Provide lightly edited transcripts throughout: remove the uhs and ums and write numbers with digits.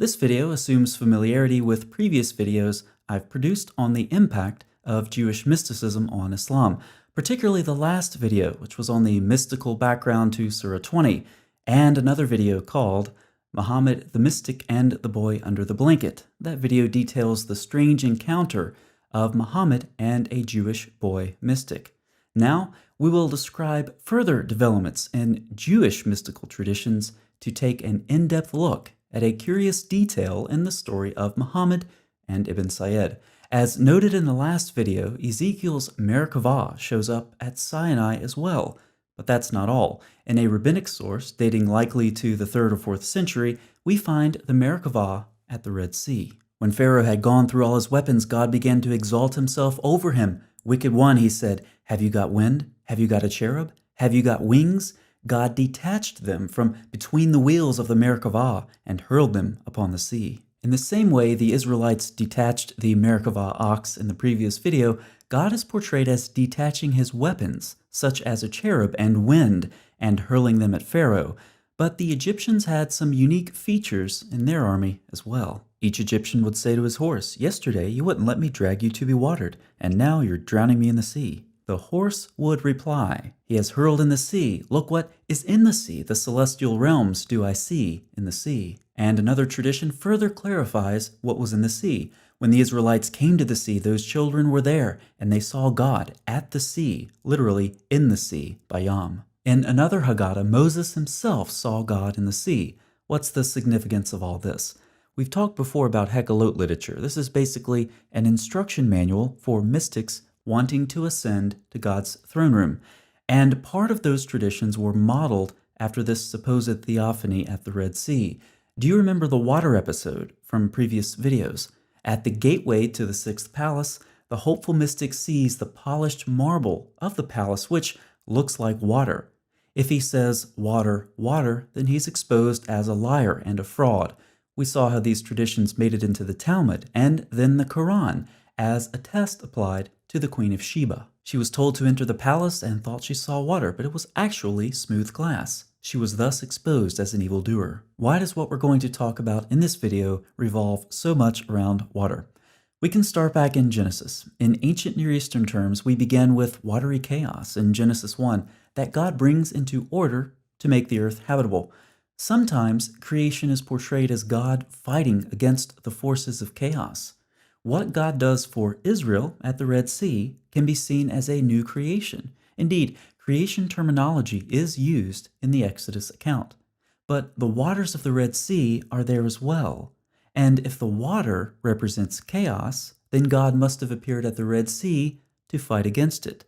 This video assumes familiarity with previous videos I've produced on the impact of Jewish mysticism on Islam, particularly the last video, which was on the mystical background to Surah 20, and another video called Muhammad the Mystic and the Boy Under the Blanket. That video details the strange encounter of Muhammad and a Jewish boy mystic. Now, we will describe further developments in Jewish mystical traditions to take an in-depth look at a curious detail in the story of Muhammad and Ibn Sayyid. As noted in the last video, Ezekiel's Merkavah shows up at Sinai as well. But that's not all. In a rabbinic source dating likely to the 3rd or 4th century, we find the Merkavah at the Red Sea. When Pharaoh had gone through all his weapons, God began to exalt himself over him. "Wicked one," he said, "have you got wind? Have you got a cherub? Have you got wings?" God detached them from between the wheels of the Merkavah and hurled them upon the sea. In the same way the Israelites detached the Merkavah ox in the previous video, God is portrayed as detaching his weapons, such as a cherub and wind, and hurling them at Pharaoh. But the Egyptians had some unique features in their army as well. Each Egyptian would say to his horse, "Yesterday you wouldn't let me drag you to be watered, and now you're drowning me in the sea." The horse would reply, "He has hurled in the sea. Look what is in the sea. The celestial realms do I see in the sea." And another tradition further clarifies what was in the sea. When the Israelites came to the sea, those children were there, and they saw God at the sea, literally in the sea, Bayam. In another Haggadah, Moses himself saw God in the sea. What's the significance of all this? We've talked before about Hekkalot literature. This is basically an instruction manual for mystics wanting to ascend to God's throne room. And part of those traditions were modeled after this supposed theophany at the Red Sea. Do you remember the water episode from previous videos? At the gateway to the 6th palace, the hopeful mystic sees the polished marble of the palace, which looks like water. If he says water, water, then he's exposed as a liar and a fraud. We saw how these traditions made it into the Talmud and then the Quran as a test applied to the Queen of Sheba. She was told to enter the palace and thought she saw water, but it was actually smooth glass. She was thus exposed as an evildoer. Why does what we're going to talk about in this video revolve so much around water? We can start back in Genesis. In ancient Near Eastern terms, we begin with watery chaos in Genesis 1 that God brings into order to make the earth habitable. Sometimes creation is portrayed as God fighting against the forces of chaos. What God does for Israel at the Red Sea can be seen as a new creation. Indeed, creation terminology is used in the Exodus account. But the waters of the Red Sea are there as well. And if the water represents chaos, then God must have appeared at the Red Sea to fight against it.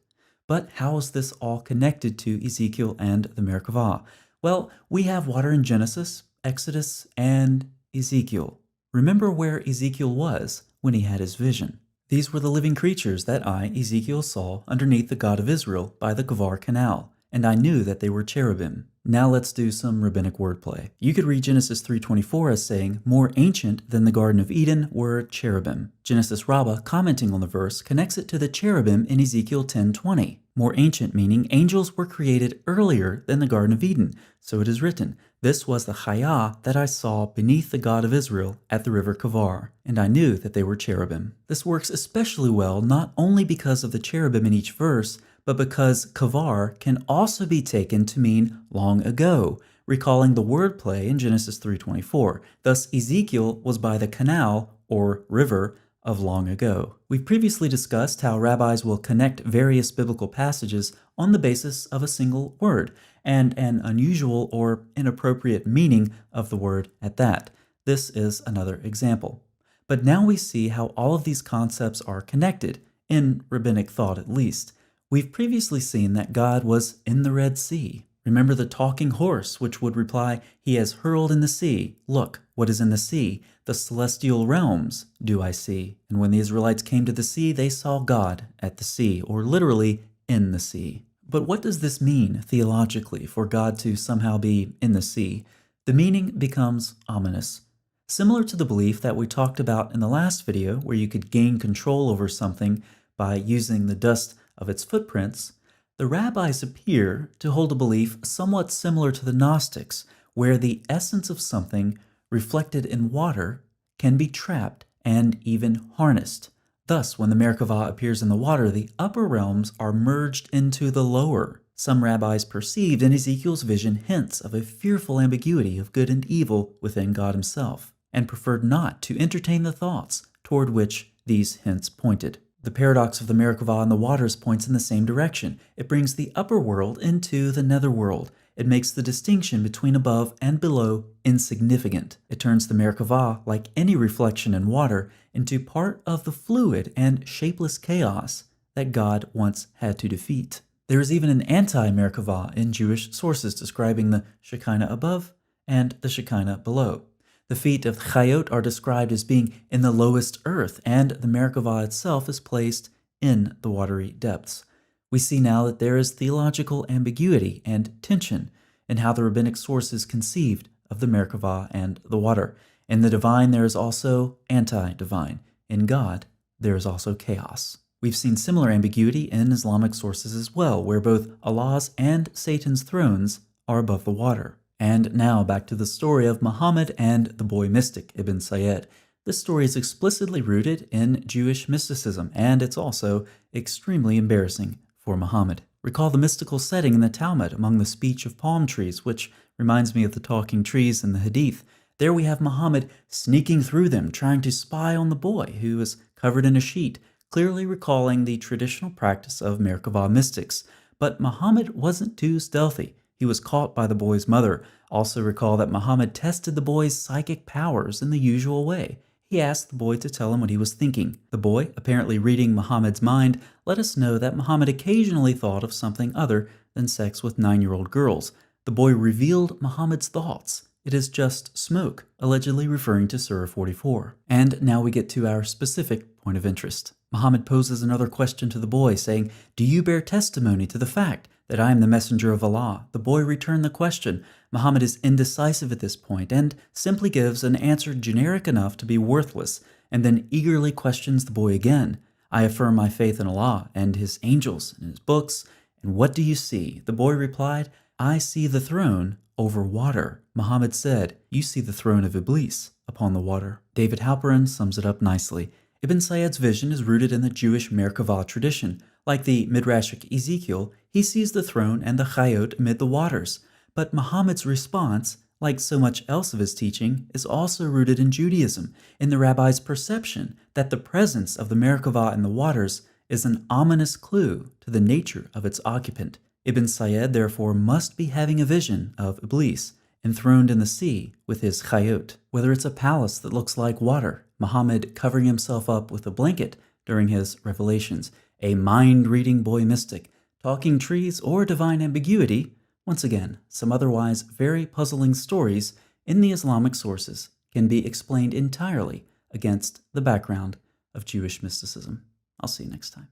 But how is this all connected to Ezekiel and the Merkavah? Well, we have water in Genesis, Exodus, and Ezekiel. Remember where Ezekiel was when he had his vision. These were the living creatures that I, Ezekiel, saw underneath the God of Israel by the Gavar Canal, and I knew that they were cherubim. Now let's do some rabbinic wordplay. You could read Genesis 3:24 as saying, "More ancient than the Garden of Eden were cherubim." Genesis Rabbah, commenting on the verse, connects it to the cherubim in Ezekiel 10:20. More ancient meaning angels were created earlier than the Garden of Eden. So it is written, "This was the Chayah that I saw beneath the God of Israel at the river Kavar, and I knew that they were cherubim." This works especially well not only because of the cherubim in each verse, but because Kavar can also be taken to mean long ago, recalling the wordplay in Genesis 3:24. Thus, Ezekiel was by the canal, or river, of long ago. We've previously discussed how rabbis will connect various biblical passages on the basis of a single word, and an unusual or inappropriate meaning of the word at that. This is another example. But now we see how all of these concepts are connected, in rabbinic thought at least. We've previously seen that God was in the Red Sea. Remember the talking horse, which would reply, "He has hurled in the sea. Look, what is in the sea? The celestial realms do I see." And when the Israelites came to the sea, they saw God at the sea, or literally in the sea. But what does this mean theologically for God to somehow be in the sea? The meaning becomes ominous. Similar to the belief that we talked about in the last video, where you could gain control over something by using the dust of its footprints, the rabbis appear to hold a belief somewhat similar to the Gnostics, where the essence of something reflected in water, can be trapped and even harnessed. Thus, when the Merkavah appears in the water, the upper realms are merged into the lower. Some rabbis perceived in Ezekiel's vision hints of a fearful ambiguity of good and evil within God himself, and preferred not to entertain the thoughts toward which these hints pointed. The paradox of the Merkavah in the waters points in the same direction. It brings the upper world into the netherworld. It makes the distinction between above and below insignificant. It turns the Merkavah, like any reflection in water, into part of the fluid and shapeless chaos that God once had to defeat. There is even an anti-Merkavah in Jewish sources describing the Shekinah above and the Shekinah below. The feet of Chayot are described as being in the lowest earth, and the Merkavah itself is placed in the watery depths. We see now that there is theological ambiguity and tension in how the rabbinic sources conceived of the Merkavah and the water. In the divine, there is also anti-divine. In God, there is also chaos. We've seen similar ambiguity in Islamic sources as well, where both Allah's and Satan's thrones are above the water. And now back to the story of Muhammad and the boy mystic, Ibn Sayyad. This story is explicitly rooted in Jewish mysticism, and it's also extremely embarrassing for Muhammad. Recall the mystical setting in the Talmud among the speech of palm trees, which reminds me of the talking trees in the Hadith. There we have Muhammad sneaking through them, trying to spy on the boy who is covered in a sheet, clearly recalling the traditional practice of Merkavah mystics. But Muhammad wasn't too stealthy. He was caught by the boy's mother. Also recall that Muhammad tested the boy's psychic powers in the usual way. He asked the boy to tell him what he was thinking. The boy, apparently reading Muhammad's mind, let us know that Muhammad occasionally thought of something other than sex with 9-year-old girls. The boy revealed Muhammad's thoughts. It is just smoke, allegedly referring to Surah 44. And now we get to our specific point of interest. Muhammad poses another question to the boy, saying, "Do you bear testimony to the fact that I am the messenger of Allah?" The boy returned the question. Muhammad is indecisive at this point and simply gives an answer generic enough to be worthless, and then eagerly questions the boy again. "I affirm my faith in Allah and His angels and His books, and what do you see?" The boy replied, "I see the throne over water." Muhammad said, "You see the throne of Iblis upon the water." David Halperin sums it up nicely. Ibn Sayyad's vision is rooted in the Jewish Merkavah tradition. Like the Midrashic Ezekiel, he sees the throne and the Chayot amid the waters. But Muhammad's response, like so much else of his teaching, is also rooted in Judaism, in the rabbi's perception that the presence of the Merkavah in the waters is an ominous clue to the nature of its occupant. Ibn Sayyad therefore must be having a vision of Iblis, enthroned in the sea with his Chayot. Whether it's a palace that looks like water, Muhammad covering himself up with a blanket during his revelations, a mind-reading boy mystic, talking trees, or divine ambiguity, once again, some otherwise very puzzling stories in the Islamic sources can be explained entirely against the background of Jewish mysticism. I'll see you next time.